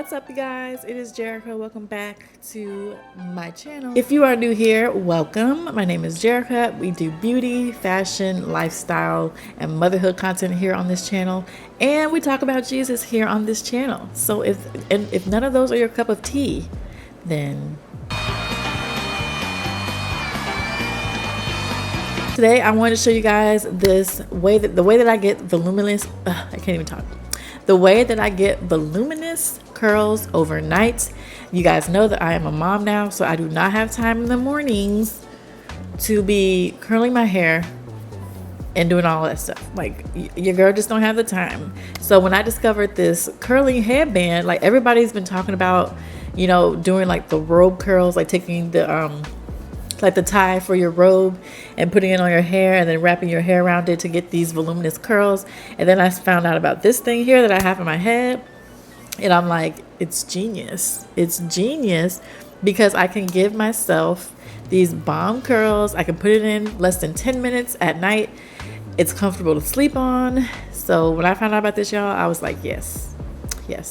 What's up, you guys? It is Jerika. Welcome back to my channel. If you are new here, welcome. My name is Jerika. We do beauty, fashion, lifestyle, and motherhood content here on this channel, and we talk about Jesus here on this channel. So if none of those are your cup of tea, then today I wanted to show you guys the way that I get voluminous. I can't even talk. The way that I get voluminous curls overnight. You guys know that I am a mom now, so I do not have time in the mornings to be curling my hair and doing all that stuff. Like, your girl just don't have the time. So when I discovered this curling headband, like everybody's been talking about, you know, doing like the robe curls, like taking the like the tie for your robe and putting it on your hair and then wrapping your hair around it to get these voluminous curls. And then I found out about this thing here that I have in my head, and I'm like, it's genius. It's genius because I can give myself these bomb curls. I can put it in less than 10 minutes at night. It's comfortable to sleep on. So when I found out about this, y'all, I was like, yes,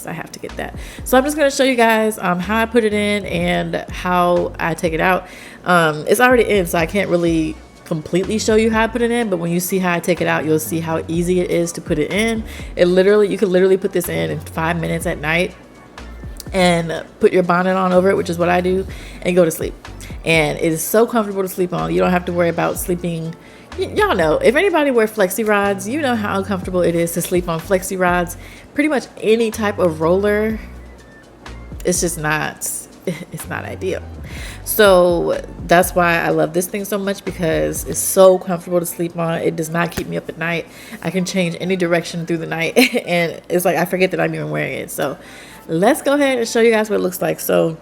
I have to get that. So I'm just going to show you guys how I put it in and how I take it out. It's already in, so I can't really completely show you how I put it in, but when you see how I take it out, you'll see how easy it is to put it in. You could literally put this in 5 minutes at night and put your bonnet on over it, which is what I do, and go to sleep. And it is so comfortable to sleep on. You don't have to worry about sleeping. Y'all know, if anybody wear Flexi rods, you know how uncomfortable it is to sleep on Flexi rods. Pretty much any type of roller, it's not ideal. So that's why I love this thing so much, because it's so comfortable to sleep on. It does not keep me up at night. I can change any direction through the night and it's like I forget that I'm even wearing it. So let's go ahead and show you guys what it looks like. So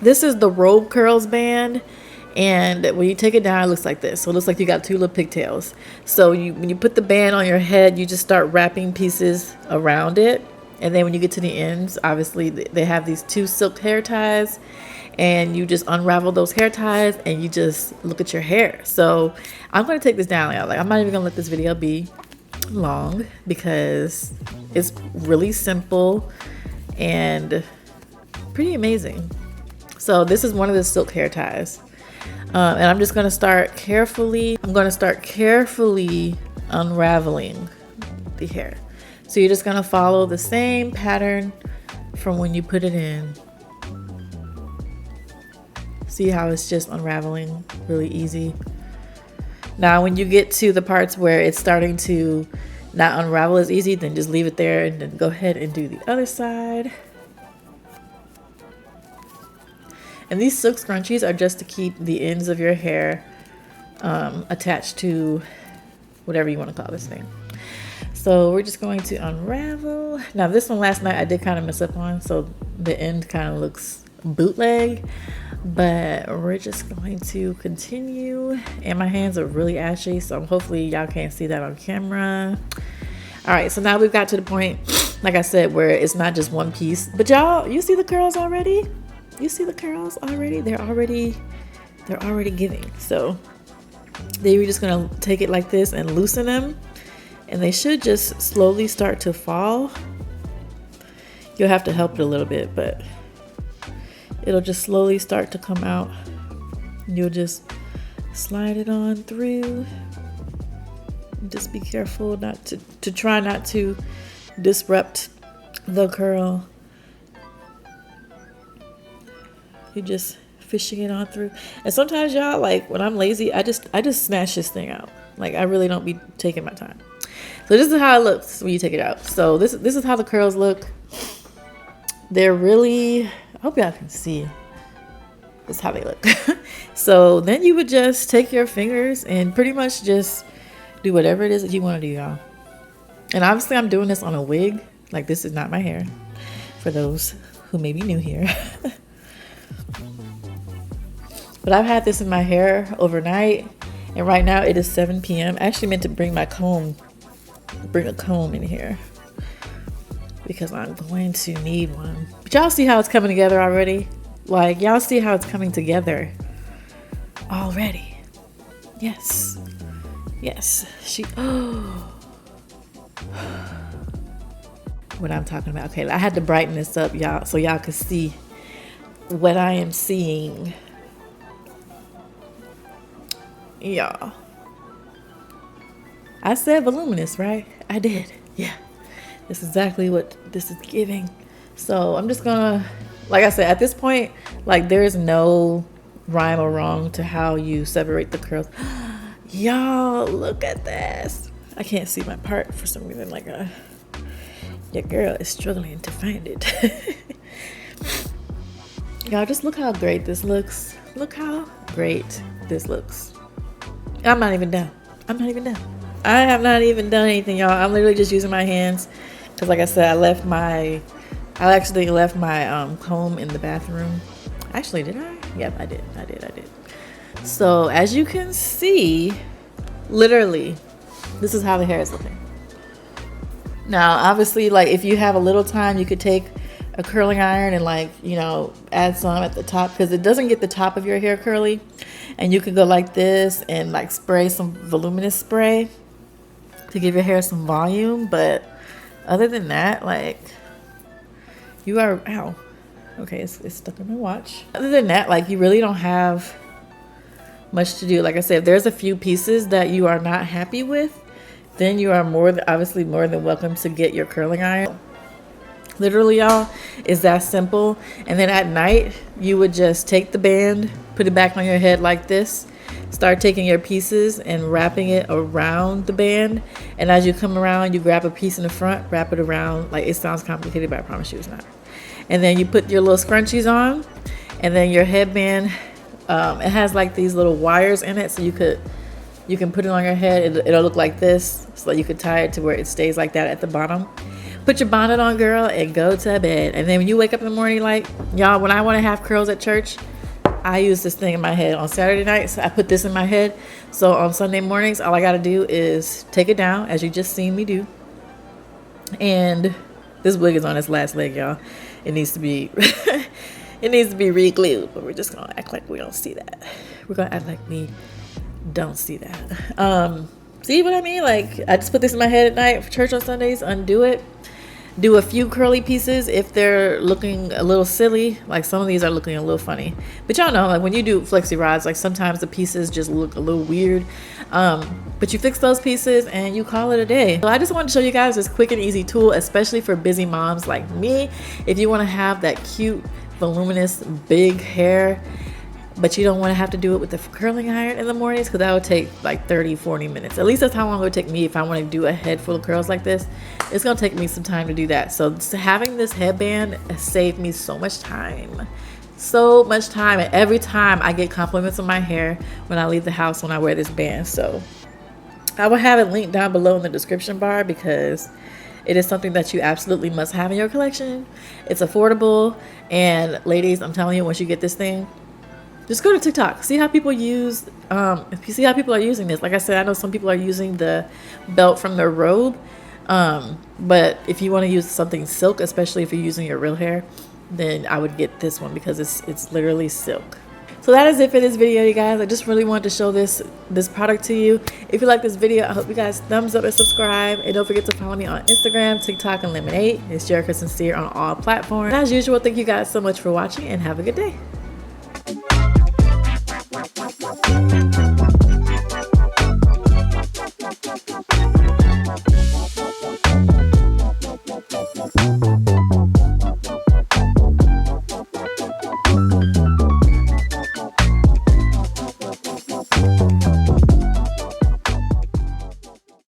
this is the robe curls band, and when you take it down, it looks like this. So it looks like you got two little pigtails. So when you put the band on your head, you just start wrapping pieces around it. And then when you get to the ends, obviously they have these two silk hair ties, and you just unravel those hair ties and you just look at your hair. So I'm going to take this down, y'all. Like, I'm not even going to let this video be long because it's really simple and pretty amazing. So this is one of the silk hair ties. And I'm just going to start carefully unraveling the hair. So you're just going to follow the same pattern from when you put it in. See how it's just unraveling really easy. Now when you get to the parts where it's starting to not unravel as easy, then just leave it there and then go ahead and do the other side. And these silk scrunchies are just to keep the ends of your hair attached to whatever you want to call this thing. So we're just going to unravel. Now this one last night I did kind of mess up on, so the end kind of looks bootleg, but we're just going to continue. And my hands are really ashy, so hopefully y'all can't see that on camera. All right, so now we've got to the point, like I said, where it's not just one piece. But y'all, you see the curls already? You see the curls already? They're already giving. So then you're just gonna take it like this and loosen them, and they should just slowly start to fall. You'll have to help it a little bit, but it'll just slowly start to come out. You'll just slide it on through. Just be careful not to try not to disrupt the curl. You're just fishing it on through. And sometimes, y'all, like when I'm lazy, I just snatch this thing out. Like, I really don't be taking my time. So this is how it looks when you take it out. So this is how the curls look. They're really, I hope y'all can see. This is how they look. So then you would just take your fingers and pretty much just do whatever it is that you want to do, y'all. And obviously I'm doing this on a wig. Like, this is not my hair, for those who may be new here. But I've had this in my hair overnight, and right now it is 7 p.m. I actually meant to bring a comb in here because I'm going to need one. But y'all see how it's coming together already? Like, y'all see how it's coming together already? Yes. what I'm talking about. Okay, I had to brighten this up, y'all, so y'all could see what I am seeing. Y'all, I said voluminous, right? I did. Yeah, that's exactly what this is giving. So I'm just gonna, like I said, at this point, like there is no rhyme or wrong to how you separate the curls. Y'all, look at this. I can't see my part for some reason. Like your girl is struggling to find it. Y'all, just look how great this looks. Look how great this looks. I'm not even done. I'm not even done. I have not even done anything, y'all. I'm literally just using my hands because, like I said, I actually left my comb in the bathroom. Actually, did I? Yep, I did. So as you can see, literally, this is how the hair is looking. Now, obviously, like if you have a little time, you could take a curling iron and, like, you know, add some at the top because it doesn't get the top of your hair curly. And you can go like this and like spray some voluminous spray to give your hair some volume. But other than that, like, you are, ow, okay, it's stuck in my watch. Other than that, like, you really don't have much to do. Like I said, if there's a few pieces that you are not happy with, then you are obviously more than welcome to get your curling iron. Literally, y'all, is that simple. And then at night, you would just take the band, put it back on your head like this, start taking your pieces and wrapping it around the band. And as you come around, you grab a piece in the front, wrap it around. Like, it sounds complicated, but I promise you it's not. And then you put your little scrunchies on, and then your headband, it has like these little wires in it, so you can put it on your head. It'll look like this, so you could tie it to where it stays like that at the bottom. Put your bonnet on, girl, and go to bed. And then when you wake up in the morning, like, y'all, when I want to have curls at church, I use this thing in my head. On Saturday nights, I put this in my head. So on Sunday mornings, all I got to do is take it down, as you just seen me do. And this wig is on its last leg, y'all. It needs to be it needs to be re-glued, but we're just going to act like we don't see that. We're going to act like we don't see that. See what I mean? Like, I just put this in my head at night for church on Sundays, undo it. Do a few curly pieces if they're looking a little silly. Like, some of these are looking a little funny. But y'all know, like, when you do flexi rods, like, sometimes the pieces just look a little weird. But you fix those pieces and you call it a day. So I just wanted to show you guys this quick and easy tool, especially for busy moms like me. If you want to have that cute, voluminous, big hair, but you don't want to have to do it with the curling iron in the mornings, because that would take like 30-40 minutes. At least that's how long it would take me if I want to do a head full of curls like this. It's going to take me some time to do that. So having this headband has saved me so much time. So much time. And every time I get compliments on my hair when I leave the house when I wear this band. So I will have it linked down below in the description bar, because it is something that you absolutely must have in your collection. It's affordable. And ladies, I'm telling you, once you get this thing, just go to TikTok. See how people use, if you see how people are using this. Like I said, I know some people are using the belt from their robe. But if you want to use something silk, especially if you're using your real hair, then I would get this one, because it's literally silk. So that is it for this video, you guys. I just really wanted to show this product to you. If you like this video, I hope you guys thumbs up and subscribe. And don't forget to follow me on Instagram, TikTok, and Lemonade. It's Jerika Sincere on all platforms. And as usual, thank you guys so much for watching, and have a good day.